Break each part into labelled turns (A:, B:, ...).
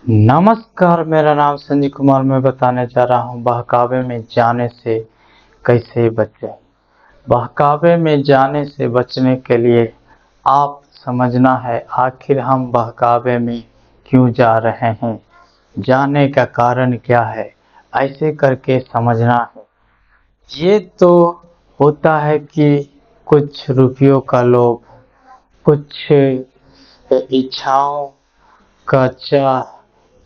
A: नमस्कार, मेरा नाम संजय कुमार। मैं बताने जा रहा हूँ बहकावे में जाने से कैसे बचें। बहकावे में जाने से बचने के लिए आप समझना है आखिर हम बहकावे में क्यों जा रहे हैं, जाने का कारण क्या है, ऐसे करके समझना है। ये तो होता है कि कुछ रुपयों का लोभ, कुछ इच्छाओं का चाह,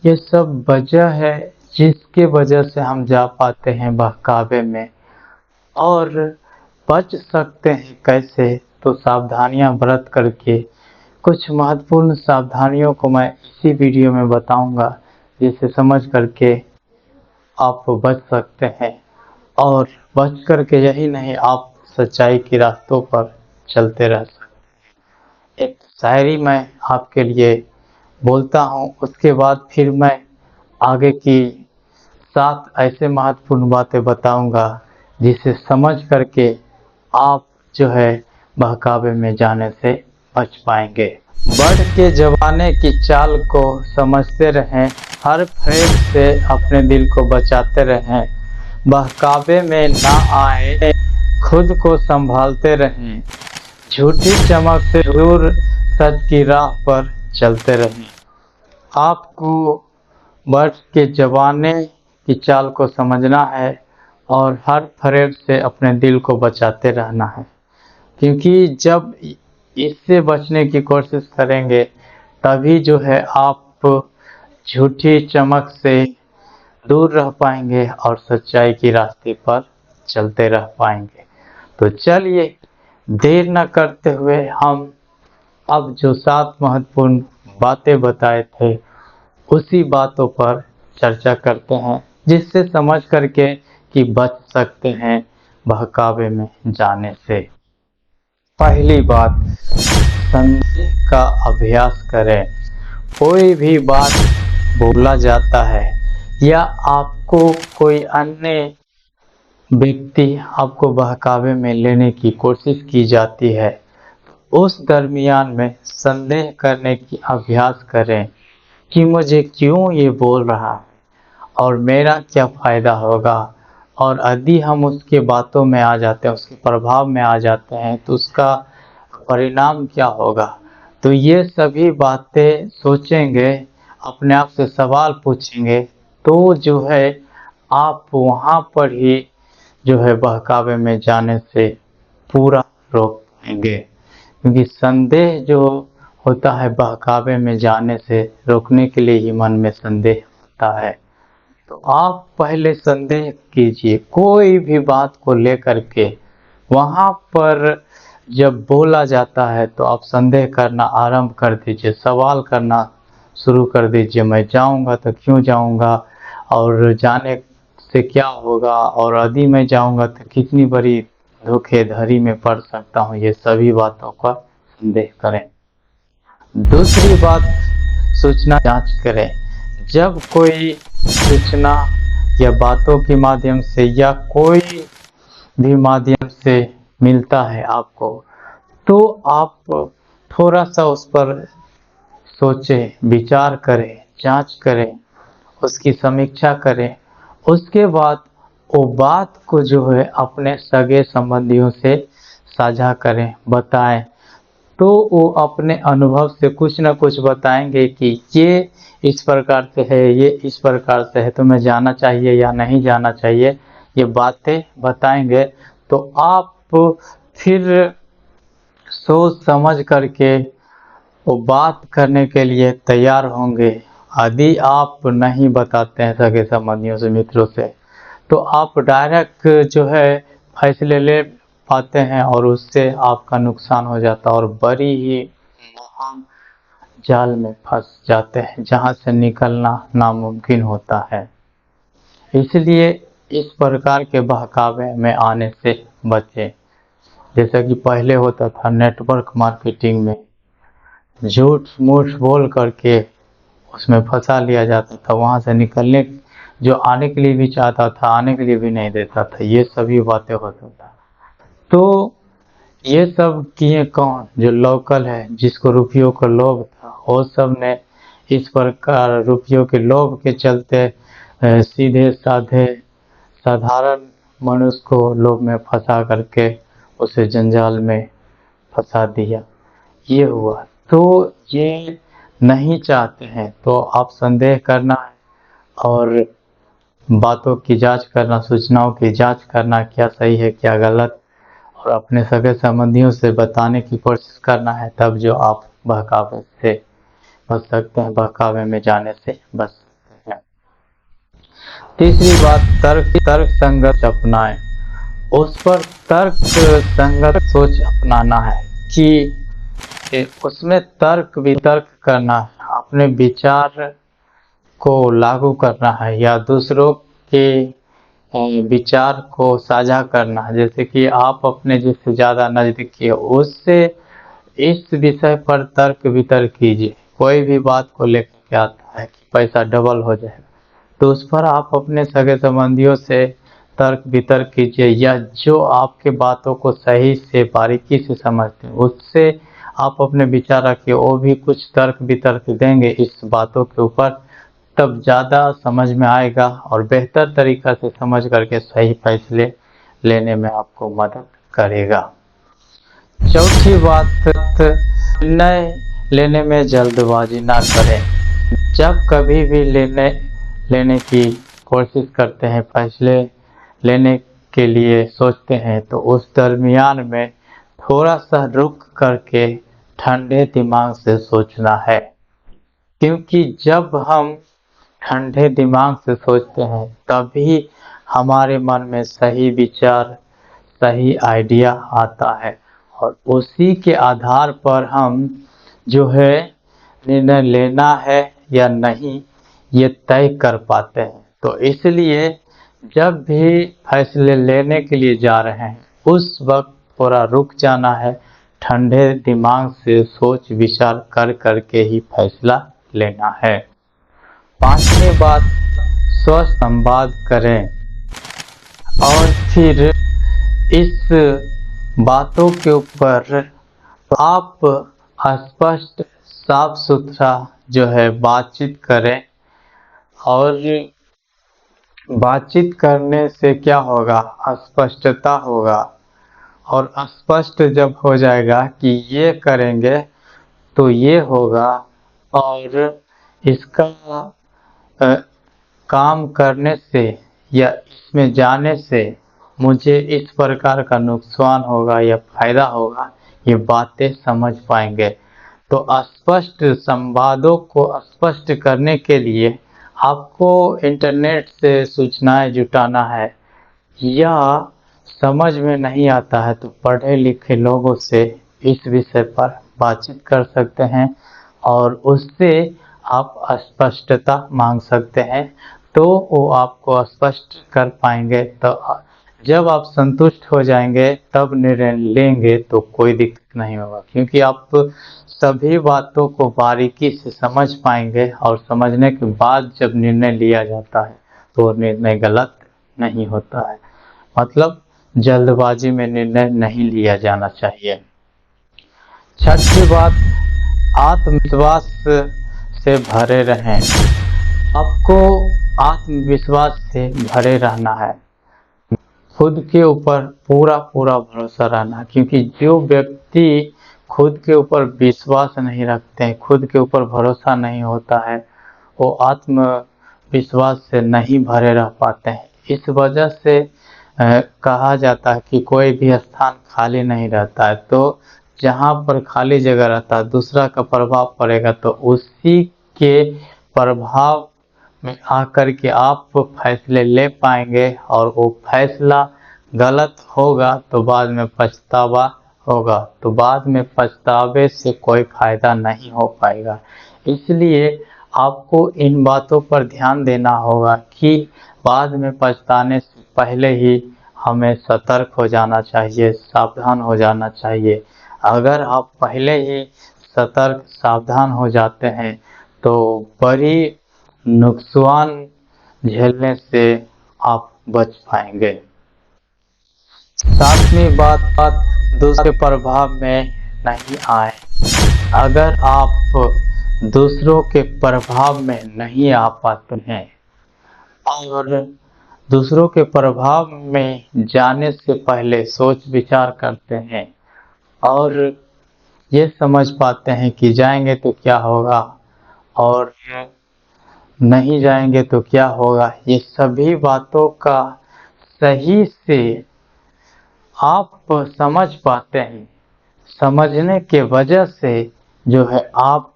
A: ये सब वजह है जिसके वजह से हम जा पाते हैं बहकावे में। और बच सकते हैं कैसे, तो सावधानियां बरत करके कुछ महत्वपूर्ण सावधानियों को मैं इसी वीडियो में बताऊंगा, जिसे समझ करके आप बच सकते हैं। और बच करके यही नहीं, आप सच्चाई के रास्तों पर चलते रह सकते। एक शायरी मैं आपके लिए बोलता हूँ, उसके बाद फिर मैं आगे की 7 ऐसे महत्वपूर्ण बातें बताऊंगा जिसे समझ करके आप जो है बहकावे में जाने से बच पाएंगे। बढ़ के जमाने की चाल को समझते रहें, हर फेर से अपने दिल को बचाते रहें। बहकावे में ना आए, खुद को संभालते रहें। झूठी चमक से दूर सच की राह पर चलते रहें। आपको बढ़ के जमाने की चाल को समझना है और हर फरेब से अपने दिल को बचाते रहना है, क्योंकि जब इससे बचने की कोशिश करेंगे तभी जो है आप झूठी चमक से दूर रह पाएंगे और सच्चाई की रास्ते पर चलते रह पाएंगे। तो चलिए, देर न करते हुए हम अब जो 7 महत्वपूर्ण बातें बताए थे उसी बातों पर चर्चा करते हैं, जिससे समझ करके कि बच सकते हैं बहकावे में जाने से। पहली बात, संदेह का अभ्यास करें। कोई भी बात बोला जाता है या आपको कोई अन्य व्यक्ति आपको बहकावे में लेने की कोशिश की जाती है, उस दरमियान में संदेह करने की अभ्यास करें कि मुझे क्यों ये बोल रहा है और मेरा क्या फ़ायदा होगा। और यदि हम उसके बातों में आ जाते हैं, उसके प्रभाव में आ जाते हैं, तो उसका परिणाम क्या होगा। तो ये सभी बातें सोचेंगे, अपने आप से सवाल पूछेंगे, तो जो है आप वहाँ पर ही जो है बहकावे में जाने से पूरा रोक पाएंगे। क्योंकि संदेह जो होता है बहकावे में जाने से रोकने के लिए ही मन में संदेह होता है। तो आप पहले संदेह कीजिए कोई भी बात को लेकर के। वहाँ पर जब बोला जाता है तो आप संदेह करना आरंभ कर दीजिए, सवाल करना शुरू कर दीजिए। मैं जाऊँगा तो क्यों जाऊँगा, और जाने से क्या होगा, और यदि मैं जाऊँगा तो कितनी बड़ी धोखेधड़ी में पड़ सकता हूँ। ये सभी बातों का संदेह करें। दूसरी बात, सूचना जांच करें। जब कोई सूचना या बातों के माध्यम से या कोई भी माध्यम से मिलता है आपको, तो आप थोड़ा सा उस पर सोचें, विचार करें, जांच करें, उसकी समीक्षा करें। उसके बाद वो बात को जो है अपने सगे संबंधियों से साझा करें, बताएं। तो वो अपने अनुभव से कुछ न कुछ बताएंगे कि ये इस प्रकार से है, ये इस प्रकार से है, तुम्हें जाना चाहिए या नहीं जाना चाहिए, ये बातें बताएंगे। तो आप फिर सोच समझ करके वो बात करने के लिए तैयार होंगे। यदि आप नहीं बताते हैं सगे संबंधियों से, मित्रों से, तो आप डायरेक्ट जो है फैसले ले पाते हैं और उससे आपका नुकसान हो जाता है और बड़ी ही महान जाल में फंस जाते हैं, जहां से निकलना नामुमकिन होता है। इसलिए इस प्रकार के बहकावे में आने से बचें। जैसा कि पहले होता था नेटवर्क मार्केटिंग में, झूठ मूठ बोल करके उसमें फंसा लिया जाता था। वहां से निकलने, जो आने के लिए भी चाहता था आने के लिए भी नहीं देता था। ये सभी बातें होता था। तो ये सब किए कौन, जो लोकल है, जिसको रुपयों का लोभ था, वो सब ने इस प्रकार रुपयों के लोभ के चलते सीधे साधे साधारण मनुष्य को लोभ में फंसा करके उसे जंजाल में फंसा दिया। ये हुआ, तो ये नहीं चाहते हैं। तो आप संदेह करना है और बातों की जांच करना, सूचनाओं की जांच करना, क्या सही है क्या गलत, और अपने सगे संबंधियों से बताने की कोशिश करना है, तब जो आप बहकावे से बच सकते हैं, बहकावे में जाने से बच सकते हैं। तीसरी बात, तर्क संगत अपनाएं। उस पर तर्क संगत सोच अपनाना है कि उसमें तर्क वितर्क करना है, अपने विचार को लागू करना है या दूसरों के विचार को साझा करना है। जैसे कि आप अपने जिससे ज़्यादा नज़दीकी हो उससे इस विषय पर तर्क वितर्क कीजिए। कोई भी बात को लेकर के आता है कि पैसा डबल हो जाएगा, तो उस पर आप अपने सगे संबंधियों से तर्क वितर्क कीजिए, या जो आपके बातों को सही से बारीकी से समझते हैं उससे आप अपने विचार रखिए, वो भी कुछ तर्क वितर्क देंगे इस बातों के ऊपर, तब ज़्यादा समझ में आएगा और बेहतर तरीक़ा से समझ करके सही फैसले लेने में आपको मदद करेगा। चौथी बात, निर्णय लेने में जल्दबाजी ना करें। जब कभी भी लेने की कोशिश करते हैं, फैसले लेने के लिए सोचते हैं, तो उस दरमियान में थोड़ा सा रुक करके ठंडे दिमाग से सोचना है। क्योंकि जब हम ठंडे दिमाग से सोचते हैं तभी हमारे मन में सही विचार, सही आइडिया आता है और उसी के आधार पर हम जो है निर्णय लेना है या नहीं ये तय कर पाते हैं। तो इसलिए जब भी फैसले लेने के लिए जा रहे हैं उस वक्त थोड़ा रुक जाना है, ठंडे दिमाग से सोच विचार कर करके ही फैसला लेना है। पांचवी बात, स्वस्थ संवाद करें और फिर इस बातों के ऊपर आप स्पष्ट साफ सुथरा जो है बातचीत करें। और बातचीत करने से क्या होगा, स्पष्टता होगा, और स्पष्ट जब हो जाएगा कि ये करेंगे तो ये होगा और इसका काम करने से या इसमें जाने से मुझे इस प्रकार का नुकसान होगा या फायदा होगा, ये बातें समझ पाएंगे। तो स्पष्ट संवादों को स्पष्ट करने के लिए आपको इंटरनेट से सूचनाएं जुटाना है, या समझ में नहीं आता है तो पढ़े लिखे लोगों से इस विषय पर बातचीत कर सकते हैं और उससे आप स्पष्टता मांग सकते हैं, तो वो आपको स्पष्ट कर पाएंगे। तो जब आप संतुष्ट हो जाएंगे तब निर्णय लेंगे तो कोई दिक्कत नहीं होगा, क्योंकि आप सभी बातों को बारीकी से समझ पाएंगे और समझने के बाद जब निर्णय लिया जाता है तो निर्णय गलत नहीं होता है। मतलब जल्दबाजी में निर्णय नहीं लिया जाना चाहिए। छठी बात, आत्मविश्वास से भरे रहें। आपको आत्मविश्वास से भरे रहना है, खुद के ऊपर पूरा भरोसा रहना, क्योंकि जो व्यक्ति खुद के ऊपर विश्वास नहीं रखते हैं, खुद के ऊपर भरोसा नहीं होता है, वो आत्मविश्वास से नहीं भरे रह पाते हैं। इस वजह से कहा जाता है कि कोई भी स्थान खाली नहीं रहता है, तो जहाँ पर खाली जगह रहता है दूसरा का प्रभाव पड़ेगा, तो उसी के प्रभाव में आकर के आप फैसले ले पाएंगे और वो फैसला गलत होगा तो बाद में पछतावा होगा, तो बाद में पछतावे से कोई फायदा नहीं हो पाएगा। इसलिए आपको इन बातों पर ध्यान देना होगा कि बाद में पछताने से पहले ही हमें सतर्क हो जाना चाहिए, सावधान हो जाना चाहिए। अगर आप पहले ही सतर्क सावधान हो जाते हैं तो बड़ी नुकसान झेलने से आप बच पाएंगे। सातवीं बात, दूसरे प्रभाव में नहीं आए। अगर आप दूसरों के प्रभाव में नहीं आ पाते हैं और दूसरों के प्रभाव में जाने से पहले सोच विचार करते हैं और ये समझ पाते हैं कि जाएंगे तो क्या होगा और नहीं जाएंगे तो क्या होगा। ये सभी बातों का सही से आप समझ पाते हैं। समझने के वजह से जो है आप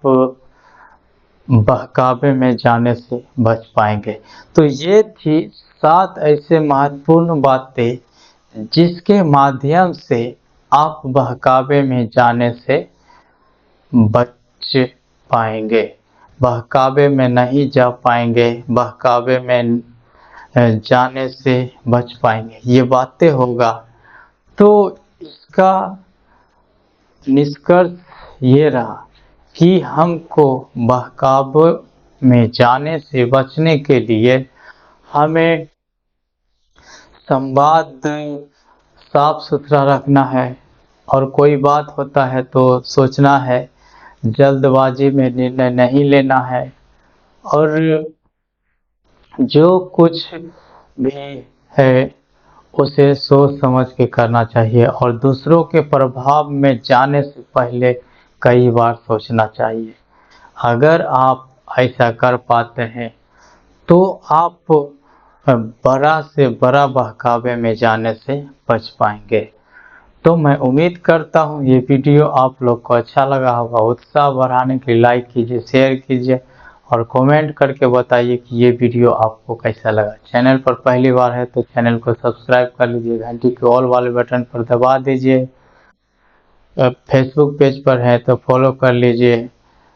A: बहकावे में जाने से बच पाएंगे। तो ये थी 7 ऐसे महत्वपूर्ण बातें जिसके माध्यम से आप बहकावे में जाने से बच पाएंगे। बहकावे में नहीं जा पाएंगे, बहकावे में जाने से बच पाएंगे। ये बातें होगा तो इसका निष्कर्ष ये रहा कि हमको बहकावे में जाने से बचने के लिए हमें संवाद साफ सुथरा रखना है और कोई बात होता है तो सोचना है, जल्दबाजी में निर्णय नहीं लेना है और जो कुछ भी है उसे सोच समझ के करना चाहिए और दूसरों के प्रभाव में जाने से पहले कई बार सोचना चाहिए। अगर आप ऐसा कर पाते हैं तो आप बड़ा से बड़ा बहकावे में जाने से बच पाएंगे। तो मैं उम्मीद करता हूँ ये वीडियो आप लोग को अच्छा लगा होगा। उत्साह बढ़ाने के लिए लाइक कीजिए, शेयर कीजिए और कमेंट करके बताइए कि ये वीडियो आपको कैसा लगा। चैनल पर पहली बार है तो चैनल को सब्सक्राइब कर लीजिए, घंटी के ऑल वाले बटन पर दबा दीजिए। फेसबुक पेज पर है तो फॉलो कर लीजिए,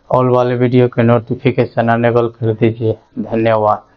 A: ऑल वाले वीडियो के नोटिफिकेशन अनेबल कर दीजिए। धन्यवाद।